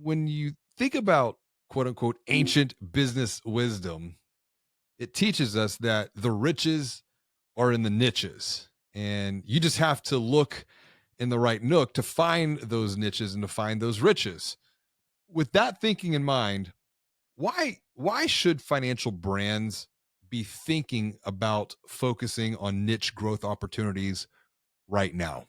when you think about quote unquote ancient business wisdom, it teaches us that the riches are in the niches. And you just have to look in the right nook to find those niches and to find those riches. With that thinking in mind, why should financial brands be thinking about focusing on niche growth opportunities right now?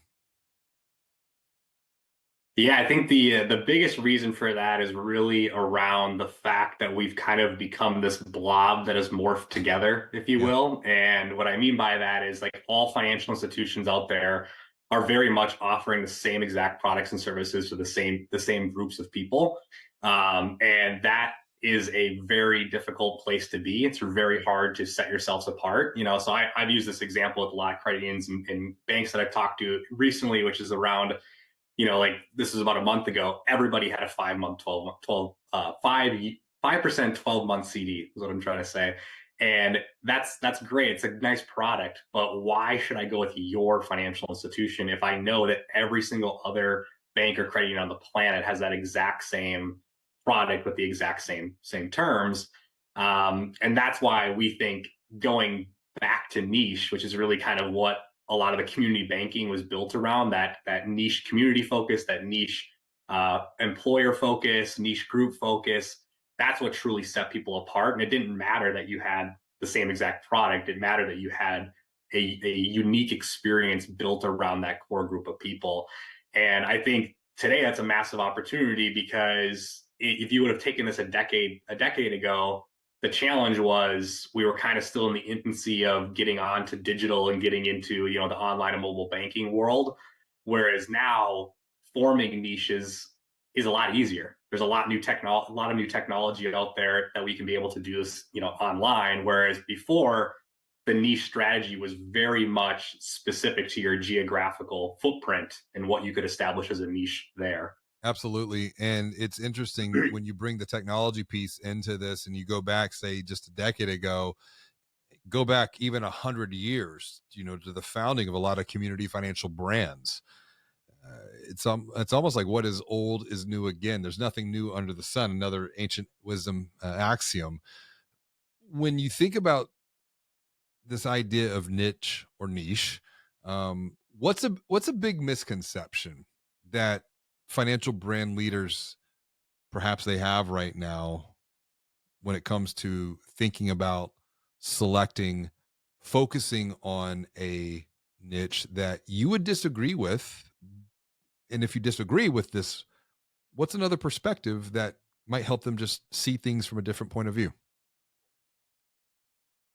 Yeah, I think the biggest reason for that is really around the fact that we've kind of become this blob that has morphed together, if you Yeah. will. And what I mean by that is like all financial institutions out there are very much offering the same exact products and services to the same groups of people, and that is a very difficult place to be. It's very hard to set yourselves apart. So I've used this example with a lot of credit unions and banks that I've talked to recently, which is around like this is about a month ago, everybody had a 5 month, 5% 12-month CD is what I'm trying to say. And that's great. It's a nice product, but why should I go with your financial institution if I know that every single other bank or credit union on the planet has that exact same product with the exact same terms? And that's why we think going back to niche, which is really kind of what a lot of the community banking was built around, that niche community focus, that niche employer focus, niche group focus. That's what truly set people apart. And it didn't matter that you had the same exact product. It mattered that you had a unique experience built around that core group of people. And I think today that's a massive opportunity because if you would have taken this a decade ago, the challenge was we were kind of still in the infancy of getting onto digital and getting into the online and mobile banking world, whereas now forming niches is a lot easier. There's a lot of new technology out there that we can be able to do this online, whereas before the niche strategy was very much specific to your geographical footprint and what you could establish as a niche there. Absolutely. And it's interesting when you bring the technology piece into this and you go back, say, just a decade ago, go back even 100 years, to the founding of a lot of community financial brands. It's almost like what is old is new again. There's nothing new under the sun. Another ancient wisdom axiom. When you think about this idea of niche or niche, what's a big misconception that financial brand leaders perhaps they have right now when it comes to thinking about selecting, focusing on a niche that you would disagree with? And if you disagree with this, what's another perspective that might help them just see things from a different point of view?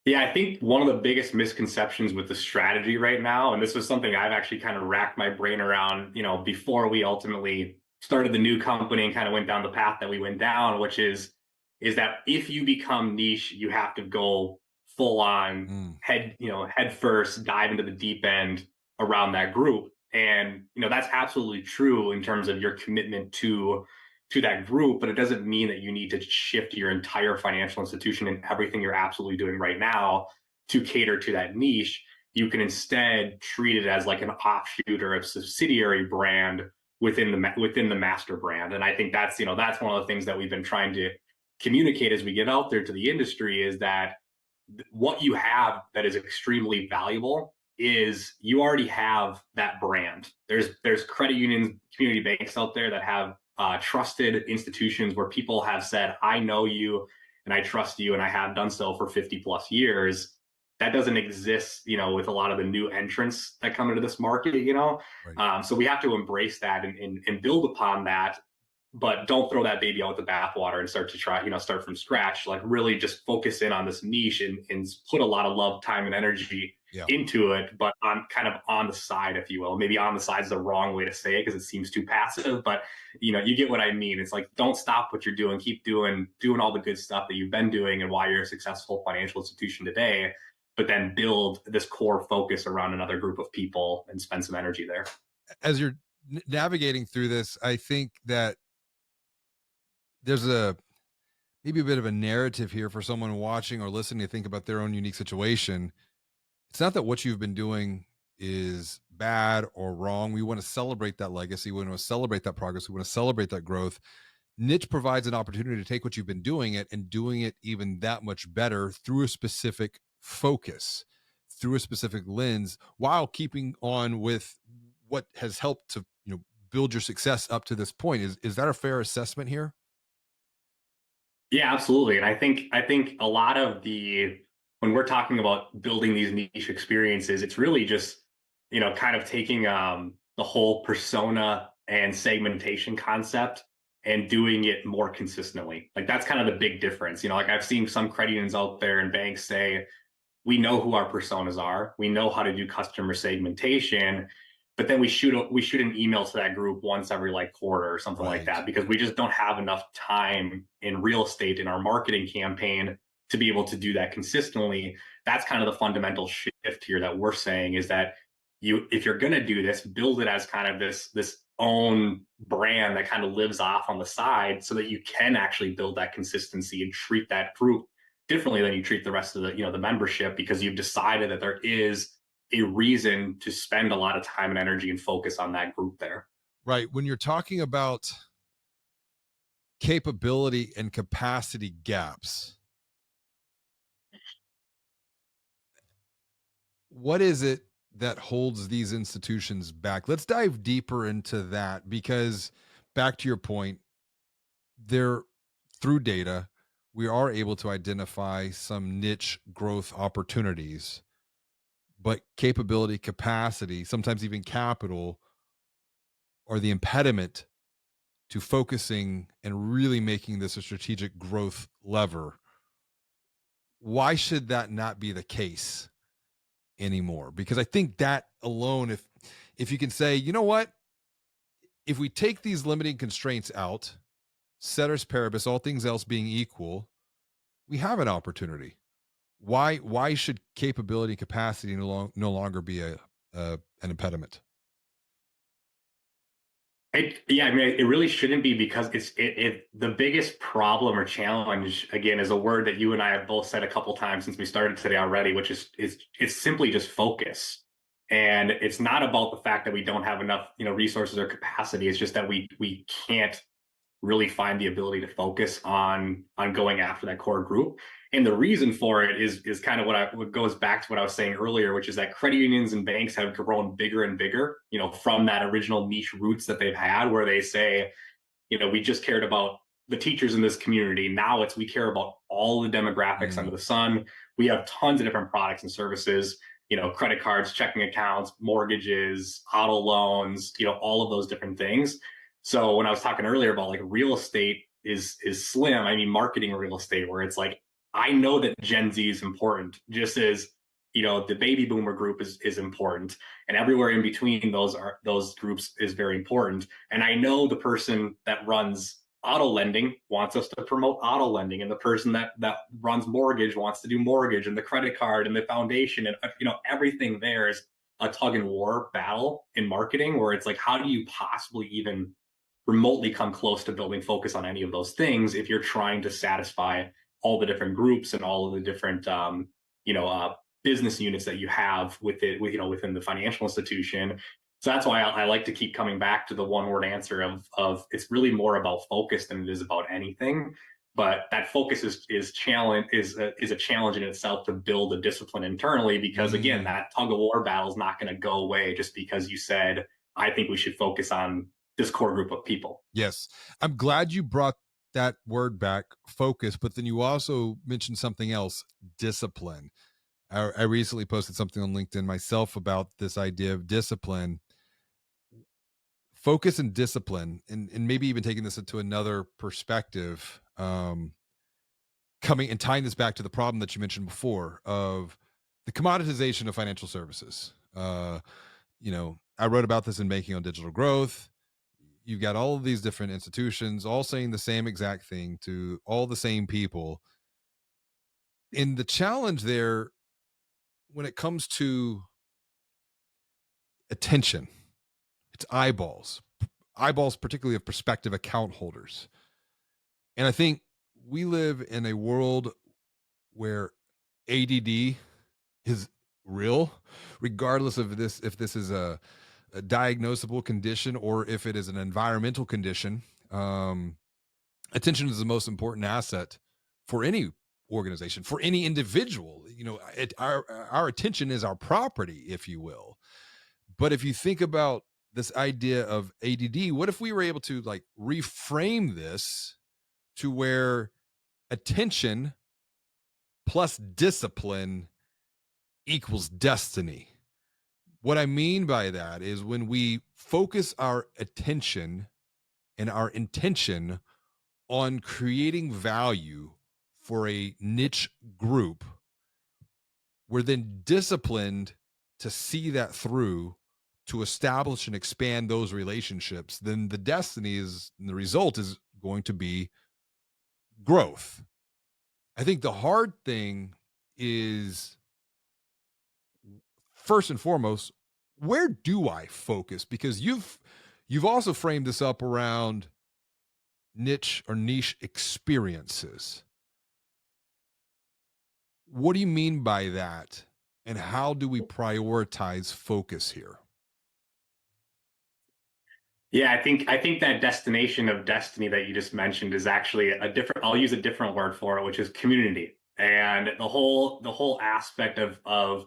Yeah, I think one of the biggest misconceptions with the strategy right now, and this was something I've actually kind of racked my brain around, before we ultimately started the new company and kind of went down the path that we went down, which is that if you become niche, you have to go full on Mm, head first, dive into the deep end around that group. And that's absolutely true in terms of your commitment to that group, but it doesn't mean that you need to shift your entire financial institution and everything you're absolutely doing right now to cater to that niche. You can instead treat it as like an offshoot or a subsidiary brand within the master brand. And I think that's one of the things that we've been trying to communicate as we get out there to the industry is that what you have that is extremely valuable is you already have that brand. There's credit unions, community banks out there that have trusted institutions where people have said, I know you and I trust you and I have done so for 50 plus years. That doesn't exist, with a lot of the new entrants that come into this market. right. So we have to embrace that and build upon that, but don't throw that baby out with the bathwater and start to try, start from scratch. Like really just focus in on this niche and put a lot of love, time, and energy Yeah. into it, but on kind of on the side, if you will. Maybe on the side is the wrong way to say it because it seems too passive, but you get what I mean. It's like don't stop what you're doing, keep doing all the good stuff that you've been doing and why you're a successful financial institution today, but then build this core focus around another group of people and spend some energy there. As you're navigating through this, I think that there's a maybe a bit of a narrative here for someone watching or listening to think about their own unique situation. It's not that what you've been doing is bad or wrong. We want to celebrate that legacy. We want to celebrate that progress. We want to celebrate that growth. Niche provides an opportunity to take what you've been doing it and doing it even that much better through a specific focus, through a specific lens, while keeping on with what has helped to, build your success up to this point. Is that a fair assessment here? Yeah, absolutely. And I think a lot of the when we're talking about building these niche experiences, it's really just, kind of taking the whole persona and segmentation concept and doing it more consistently. Like that's kind of the big difference. Like I've seen some credit unions out there and banks say, we know who our personas are. We know how to do customer segmentation, but then we shoot an email to that group once every like quarter or something like Right. that because we just don't have enough time in real estate in our marketing campaign to be able to do that consistently. That's kind of the fundamental shift here that we're saying is that if you're going to do this, build it as kind of this own brand that kind of lives off on the side so that you can actually build that consistency and treat that group differently than you treat the rest of the membership because you've decided that there is a reason to spend a lot of time and energy and focus on that group there. Right. When you're talking about capability and capacity gaps, what is it that holds these institutions back? Let's dive deeper into that because, back to your point, there, through data, we are able to identify some niche growth opportunities, but capability, capacity, sometimes even capital, are the impediment to focusing and really making this a strategic growth lever. Why should that not be the case anymore? Because I think that alone, if you can say, you know what, if we take these limiting constraints out, ceteris paribus, all things else being equal, we have an opportunity. Why should capability, capacity no longer be an impediment? Yeah, I mean, it really shouldn't be because the biggest problem or challenge again is a word that you and I have both said a couple times since we started today already, which is it's simply just focus. And it's not about the fact that we don't have enough, resources or capacity. It's just that we can't really find the ability to focus on going after that core group. And the reason for it is kind of what goes back to what I was saying earlier, which is that credit unions and banks have grown bigger and bigger, from that original niche roots that they've had, where they say, we just cared about the teachers in this community. Now we care about all the demographics under Mm, the sun. We have tons of different products and services, credit cards, checking accounts, mortgages, auto loans, all of those different things. So when I was talking earlier about like real estate is slim, I mean marketing real estate where it's like I know that Gen Z is important, just as the baby boomer group is important, and everywhere in between those groups is very important. And I know the person that runs auto lending wants us to promote auto lending, and the person that runs mortgage wants to do mortgage, and the credit card and the foundation, and everything there is a tug and war battle in marketing where it's like, how do you possibly even remotely come close to building focus on any of those things if you're trying to satisfy all the different groups and all of the different you know business units that you have within the financial institution. So that's why I like to keep coming back to the one word answer of it's really more about focus than it is about anything. But that focus is a challenge in itself to build a discipline internally because again mm, that tug of war battle is not going to go away just because you said I think we should focus on this core group of people. yes, I'm glad you brought that word back, focus. But then you also mentioned something else, discipline. I recently posted something on LinkedIn myself about this idea of discipline, focus and discipline, and maybe even taking this into another perspective. Coming and tying this back to the problem that you mentioned before of the commoditization of financial services. I wrote about this in Making on Digital Growth. You've got all of these different institutions all saying the same exact thing to all the same people. And the challenge there, when it comes to attention, it's eyeballs, particularly of prospective account holders. And I think we live in a world where ADD is real, regardless of this, if this is a diagnosable condition or if it is an environmental condition. Attention is the most important asset for any organization, for any individual. Our attention is our property, if you will. But if you think about this idea of ADD, what if we were able to like reframe this to where attention plus discipline equals destiny? What I mean by that is when we focus our attention and our intention on creating value for a niche group, we're then disciplined to see that through, to establish and expand those relationships. Then the destiny is, and the result is going to be growth. I think the hard thing is, first and foremost, where do I focus? Because you've also framed this up around niche or niche experiences. What do you mean by that? And how do we prioritize focus here? Yeah, I think that destination of destiny that you just mentioned is actually a different, I'll use a different word for it, which is community. And the whole aspect of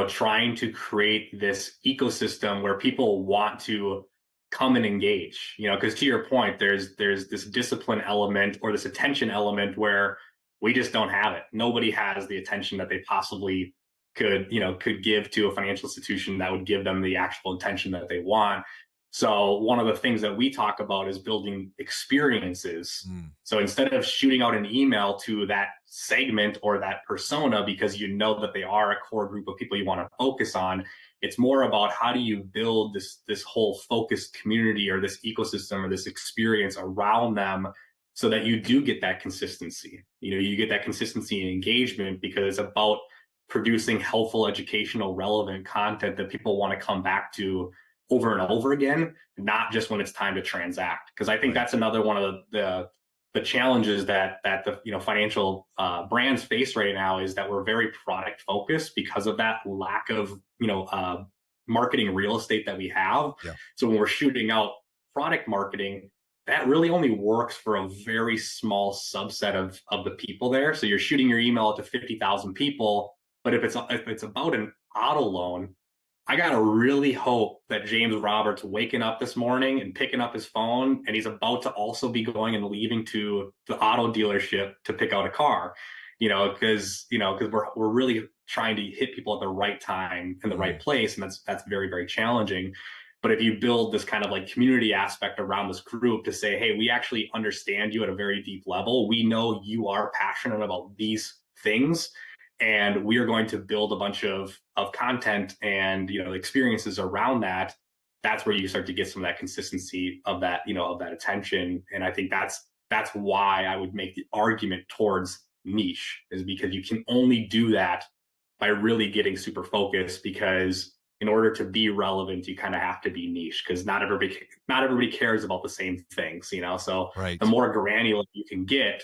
trying to create this ecosystem where people want to come and engage, because to your point, there's this discipline element or this attention element where we just don't have it. Nobody has the attention that they possibly could give to a financial institution that would give them the actual attention that they want. So one of the things that we talk about is building experiences. Mm, So instead of shooting out an email to that segment or that persona because you know that they are a core group of people you want to focus on, it's more about how do you build this whole focused community or this ecosystem or this experience around them so that you do get that consistency. You get that consistency and engagement because it's about producing helpful, educational, relevant content that people want to come back to over and over again, not just when it's time to transact. Because I think right. that's another one of the challenges that the financial brands face right now is that we're very product focused because of that lack of marketing real estate that we have. Yeah. So when we're shooting out product marketing, that really only works for a very small subset of the people there. So you're shooting your email out to 50,000 people, but if it's about an auto loan, I gotta really hope that James Roberts waking up this morning and picking up his phone, and he's about to also be going and leaving to the auto dealership to pick out a car. Because we're really trying to hit people at the right time in the right Mm, place, and that's very very challenging. But if you build this kind of like community aspect around this group to say, hey, we actually understand you at a very deep level. We know you are passionate about these things, and we are going to build a bunch of content and experiences around that. That's where you start to get some of that consistency of that of that attention. And I think that's why I would make the argument towards niche, is because you can only do that by really getting super focused, because in order to be relevant you kind of have to be niche, because not everybody cares about the same things. So the right. more granular you can get,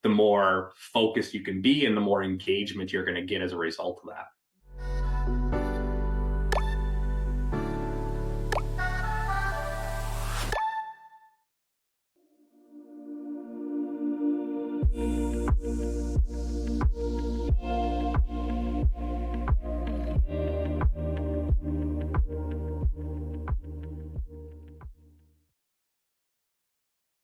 the more focused you can be and the more engagement you're going to get as a result of that.